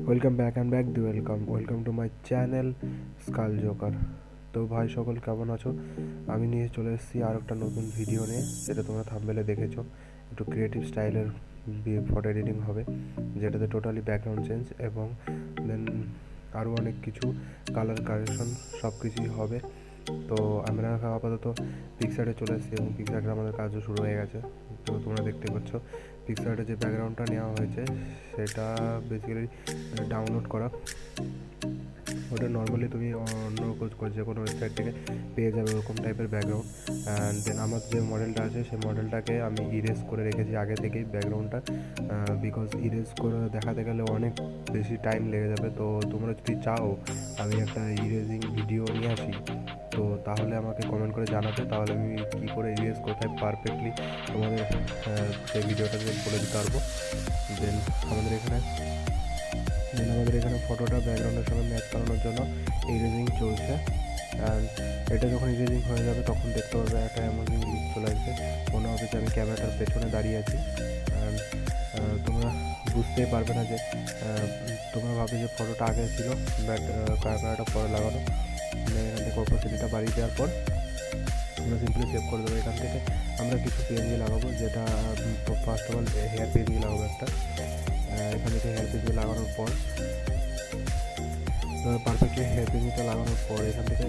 Welcome back and back the welcome to my channel skull Joker. তো ভাই সকল কেমন আছো? আমি নিয়ে চলে এসেছি আর একটা নতুন ভিডিও নিয়ে, যেটা তোমরা থাম্বনেলে দেখেছো। একটু ক্রিয়েটিভ স্টাইলের ফটো এডিটিং হবে, যেটাতে টোটালি ব্যাকগ্রাউন্ড চেঞ্জ এবং দেন আরও অনেক কিছু কালার কারেকশন সব কিছুই হবে। তো আমরা আপাতত পিকচারে চলে এসেছি এবং পিকচারে আমাদের কাজও শুরু হয়ে গেছে। তো তোমরা দেখতে পাচ্ছ পিকচারে যে ব্যাকগ্রাউন্ডটা নেওয়া হয়েছে সেটা বেসিক্যালি ডাউনলোড করা। ওটা নর্মালি তুমি অন্য যে কোনো ওয়েবসাইট থেকে পেয়ে যাবে ওরকম টাইপের ব্যাকগ্রাউন্ড। অ্যান্ড দেন আমার যে মডেলটা আছে সেই মডেলটাকে আমি ইরেজ করে রেখেছি আগে থেকেই ব্যাকগ্রাউন্ডটা, বিকজ ইরেজ করে দেখাতে গেলে অনেক বেশি টাইম লেগে যাবে। তো তোমরা যদি চাও আমি একটা ইরেজিং ভিডিও নিয়ে আসি, তো তাহলে আমাকে কমেন্ট করে জানাবে, তাহলে আমি কী করে ইরেজ কোথায় পারফেক্টলি তোমাদের সেই ভিডিওটাকে বলে দিতে পারবো। দেন আমাদের এখানে ফটোটা ব্যাকগ্রাউন্ডের সঙ্গে ম্যাচ করানোর জন্য ইরেজিং চলছে। অ্যান্ড এটা যখন ইরেজিং হয়ে যাবে তখন দেখতে পাবে একটা এমন লুক চলে আসবে, মনে হবে যে আমি ক্যামেরাটার পেছনে দাঁড়িয়ে আছি। অ্যান্ড তোমরা বুঝতেই পারবে না যে তোমরা ভাবে যে ফটোটা আগে ছিল, বাট ক্যামেরাটা পরে লাগানো। এখান থেকে অপোসিটিটা বাড়িয়ে দেওয়ার পর আমরা সিম্পলি সেভ করে দেবো। এখান থেকে আমরা কিছু পিএনজি লাগাবো, যেটা first of all here PNG লাগাবো একটা। এখান থেকে হেয়ার পিএনজি লাগানোর পর পারফেক্টলি হেয়ার পিএনজিটা লাগানোর পর এখান থেকে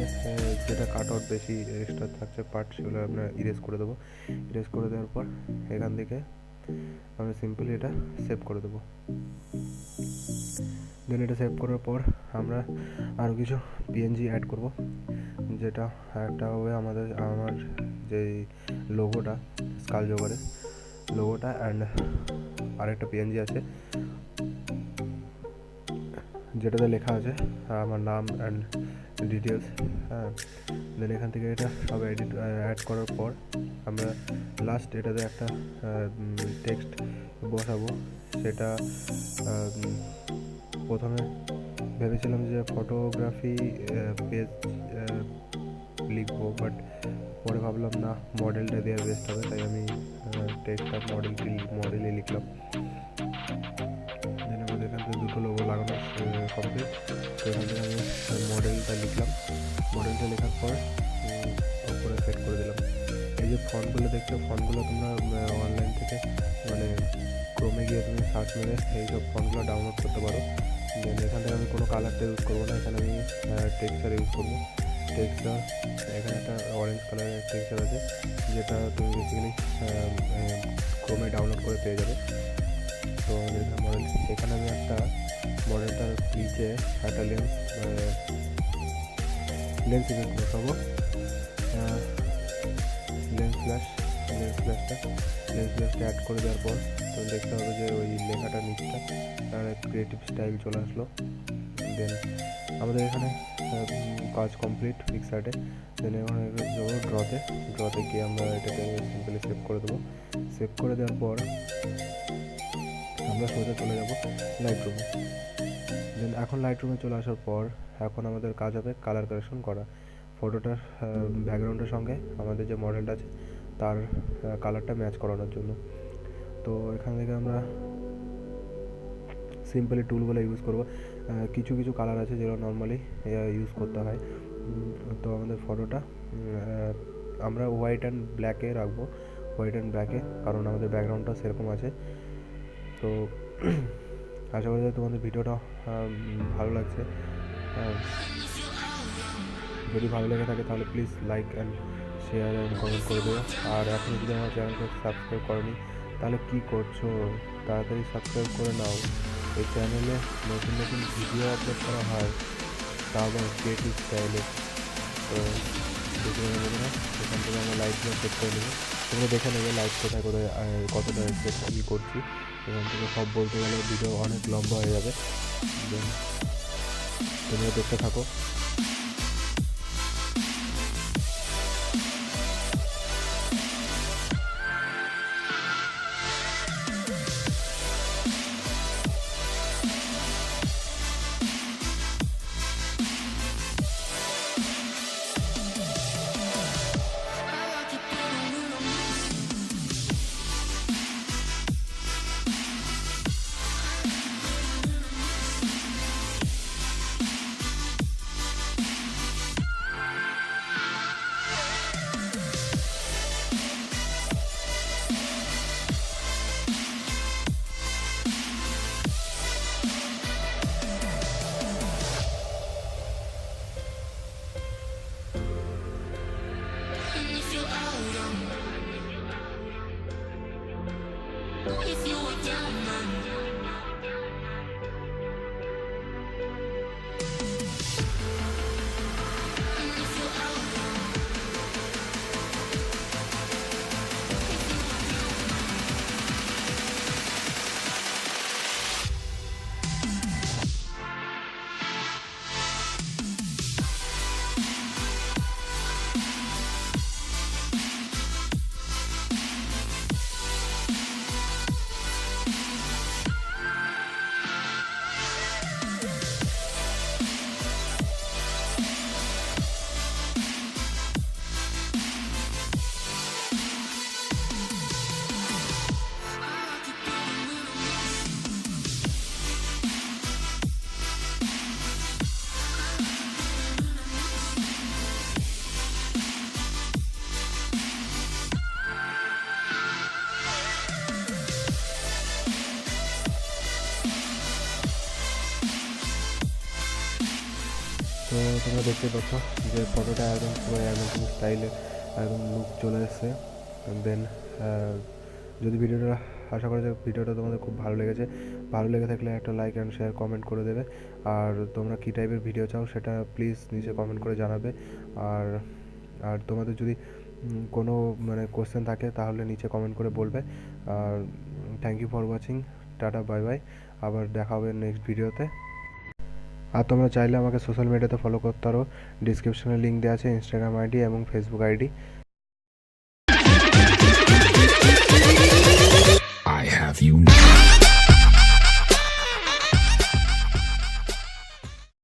যেটা কাট আউট বেশি এক্সট্রা থাকছে পার্ট, সেগুলো আমরা ইরেজ করে দেবো। ইরেজ করে দেওয়ার পর এখান থেকে আমরা সিম্পলি এটা সেভ করে দেবো। দেন এটা সেভ করার পর আমরা আরও কিছু পিএনজি অ্যাড করব, যেটা একটা হবে আমার যে লোগোটা, স্কাল জোকারের লোগোটা। অ্যান্ড আরেকটা পিএনজি আছে যেটাতে লেখা আছে আমার নাম অ্যান্ড ডিটেলস। হ্যাঁ, দেন এখান থেকে এটা সব অ্যাড করার পর আমরা লাস্ট এটাতে একটা টেক্সট বসাবো। সেটা প্রথমে ভেবেছিলাম যে ফটোগ্রাফি পেজ লিখবো, বাট পরে ভাবলাম না, মডেলটা দেওয়া বেস্ট হবে, তাই আমি টেক্সটটা মডেলে লিখলাম। দেন আমাদের এখান থেকে দুটো লোগো লাগানো কমপ্লিট। তো এখান থেকে আমি মডেলটা লিখলাম। মডেলটা লেখার পর উপরে সেট করে দিলাম। এই যে ফন্টগুলো দেখছো, ফন্টগুলো তোমরা অনলাইন থেকে মানে ক্রোমে গিয়ে তুমি সার্চ মেরে এইসব ফন্টগুলো ডাউনলোড করতে পারো। দেন এখান থেকে আমি কোনো কালারটা ইউজ করবো না, এখানে আমি টেক্সচার ইউজ করবো। টেক্সচার এখানে একটা অরেঞ্জ কালারের টেক্সচার আছে, যেটা তুমি বেসিক্যালি ক্রোমে ডাউনলোড করে পেয়ে যাবে। তো মডেল এখানে আমি একটা মডেলটার নিচে একটা লেন্স ইমেজ বসাবো। লেন্স ফ্ল্যাশটা অ্যাড করে দেওয়ার পর তুমি দেখতে হবে যে ওই লেখাটা নিচটা ক্রিয়েটিভ স্টাইল চলে আসলো। দেন আমাদের এখানে কাজ কমপ্লিট পিকচারে। দেন এখানে যাবো ড্রতে গিয়ে আমরা এটাকে সিম্পলি সেভ করে দেবো। সেভ করে দেওয়ার পর আমরা সোজা চলে যাব লাইটরুমে। দেন এখন লাইটরুমে চলে আসার পর এখন আমাদের কাজ হবে কালার কারেকশন করা, ফটোটার ব্যাকগ্রাউন্ডের সঙ্গে আমাদের যে মডেলটা আছে তার কালারটা ম্যাচ করানোর জন্য। তো এখান থেকে আমরা সিম্পলি টুলগুলো ইউজ করব। কিছু কালার আছে যেগুলো নর্মালি ইউজ করতে হয়। তো আমাদের ফটোটা আমরা হোয়াইট অ্যান্ড ব্ল্যাকে রাখবো, কারণ আমাদের ব্যাকগ্রাউন্ডটা সেরকম আছে। তো আশা করি তোমাদের ভিডিওটা ভালো লাগছে। যদি ভালো লেগে থাকে তাহলে please like and share and comment করে দেবো। আর এখনও যদি আমার চ্যানেলকে সাবস্ক্রাইব করোনি তাহলে কী করছো, তাড়াতাড়ি সাবস্ক্রাইব করে নাও। এই চ্যানেলে নতুন ভিডিও আপলোড করা হয়, তা আবার ক্রিয়েটিভ স্টাইলে। তো দেখে নেবো না, এখান থেকে আমরা লাইটগুলো সেট করে নেবো। তোমরা দেখে নেবে লাইট কতটা সেট কী করছি। এখান থেকে সব বলতে গেলে ভিডিও অনেক লম্বা হয়ে যাবে। তোমরা দেখতে থাকো। তো তোমরা দেখতে পাচ্ছ যে ফটোটা একদম পুরো অ্যামেজিং স্টাইলে একদম লুক চলে এসছে। দেন যদি ভিডিওটা, আশা করা যায় ভিডিওটা তোমাদের খুব ভালো লেগেছে। ভালো লেগে থাকলে একটা লাইক অ্যান্ড শেয়ার কমেন্ট করে দেবে। আর তোমরা কী টাইপের ভিডিও চাও সেটা প্লিজ নিচে কমেন্ট করে জানাবে। আর আর তোমাদের যদি কোনো মানে কোশ্চেন থাকে তাহলে নিচে কমেন্ট করে বলবে। আর thank you for watching, tata bye bye, আবার দেখা হবে নেক্সট ভিডিওতে। আর তোমরা চাইলে আমাকে সোশ্যাল মিডিয়াতে ফলো করতে পারো, ডিসক্রিপশনে লিঙ্ক দেওয়া আছে ইনস্টাগ্রাম আইডি এবং Facebook ID. I have you now.